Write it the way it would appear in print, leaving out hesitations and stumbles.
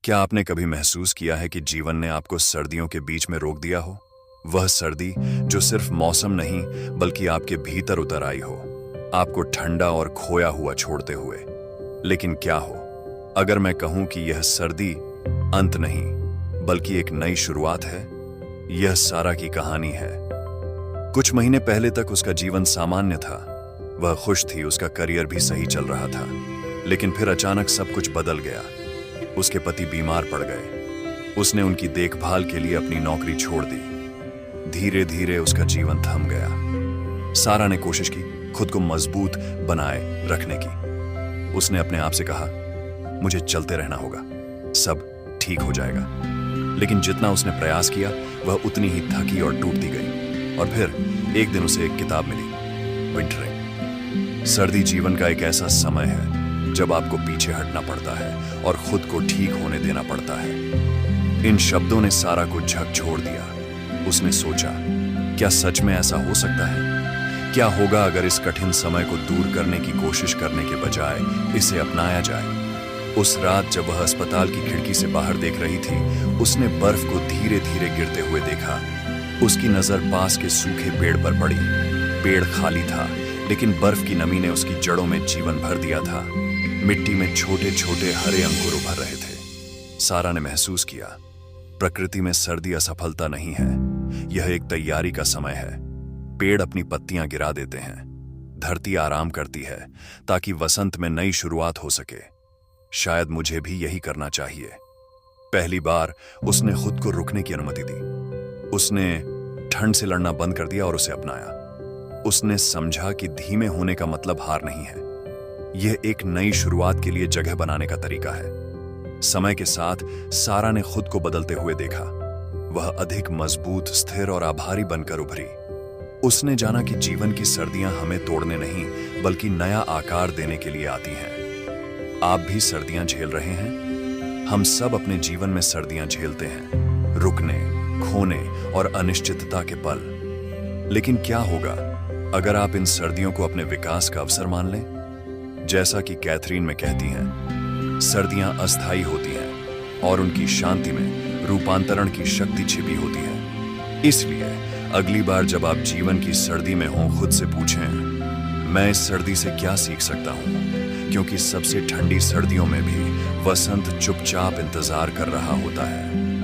क्या आपने कभी महसूस किया है कि जीवन ने आपको सर्दियों के बीच में रोक दिया हो? वह सर्दी जो सिर्फ मौसम नहीं बल्कि आपके भीतर उतर आई हो, आपको ठंडा और खोया हुआ छोड़ते हुए। लेकिन क्या हो अगर मैं कहूं कि यह सर्दी अंत नहीं बल्कि एक नई शुरुआत है? यह सारा की कहानी है। कुछ महीने पहले तक उसका जीवन सामान्य था। वह खुश थी, उसका करियर भी सही चल रहा था। लेकिन फिर अचानक सब कुछ बदल गया। उसके पति बीमार पड़ गए। उसने उनकी देखभाल के लिए अपनी नौकरी छोड़ दी। धीरे धीरे उसका जीवन थम गया। सारा ने कोशिश की खुद को मजबूत बनाए रखने की। उसने अपने आप से कहा, मुझे चलते रहना होगा, सब ठीक हो जाएगा। लेकिन जितना उसने प्रयास किया वह उतनी ही थकी और टूटती गई। और फिर एक दिन उसे एक किताब मिली, विंटरिंग। सर्दी जीवन का एक ऐसा समय है जब आपको पीछे हटना पड़ता है और खुद को ठीक होने देना पड़ता है। इन शब्दों ने सारा को झकझोर दिया। उसने सोचा, क्या सच में ऐसा हो सकता है? क्या होगा अगर इस कठिन समय को दूर करने की कोशिश करने के बजाय इसे अपनाया जाए? उस रात जब वह अस्पताल की खिड़की से बाहर देख रही थी, उसने बर्फ को धीरे धीरे गिरते हुए देखा। उसकी नजर पास के सूखे पेड़ पर पड़ी। पेड़ खाली था, लेकिन बर्फ की नमी ने उसकी जड़ों में जीवन भर दिया था। मिट्टी में छोटे छोटे हरे अंकुर उभर रहे थे। सारा ने महसूस किया, प्रकृति में सर्दी असफलता नहीं है, यह एक तैयारी का समय है। पेड़ अपनी पत्तियां गिरा देते हैं, धरती आराम करती है ताकि वसंत में नई शुरुआत हो सके। शायद मुझे भी यही करना चाहिए। पहली बार उसने खुद को रुकने की अनुमति दी। उसने ठंड से लड़ना बंद कर दिया और उसे अपनाया। उसने समझा कि धीमे होने का मतलब हार नहीं है, यह एक नई शुरुआत के लिए जगह बनाने का तरीका है। समय के साथ सारा ने खुद को बदलते हुए देखा। वह अधिक मजबूत, स्थिर और आभारी बनकर उभरी। उसने जाना कि जीवन की सर्दियां हमें तोड़ने नहीं बल्कि नया आकार देने के लिए आती हैं। आप भी सर्दियां झेल रहे हैं? हम सब अपने जीवन में सर्दियां झेलते हैं, रुकने, खोने और अनिश्चितता के पल। लेकिन क्या होगा अगर आप इन सर्दियों को अपने विकास का अवसर मान लें? जैसा कि कैथरीन में कहती हैं, सर्दियां अस्थायी होती हैं और उनकी शांति में रूपांतरण की शक्ति छिपी होती है। इसलिए अगली बार जब आप जीवन की सर्दी में हों, खुद से पूछें, मैं इस सर्दी से क्या सीख सकता हूं? क्योंकि सबसे ठंडी सर्दियों में भी वसंत चुपचाप इंतजार कर रहा होता है।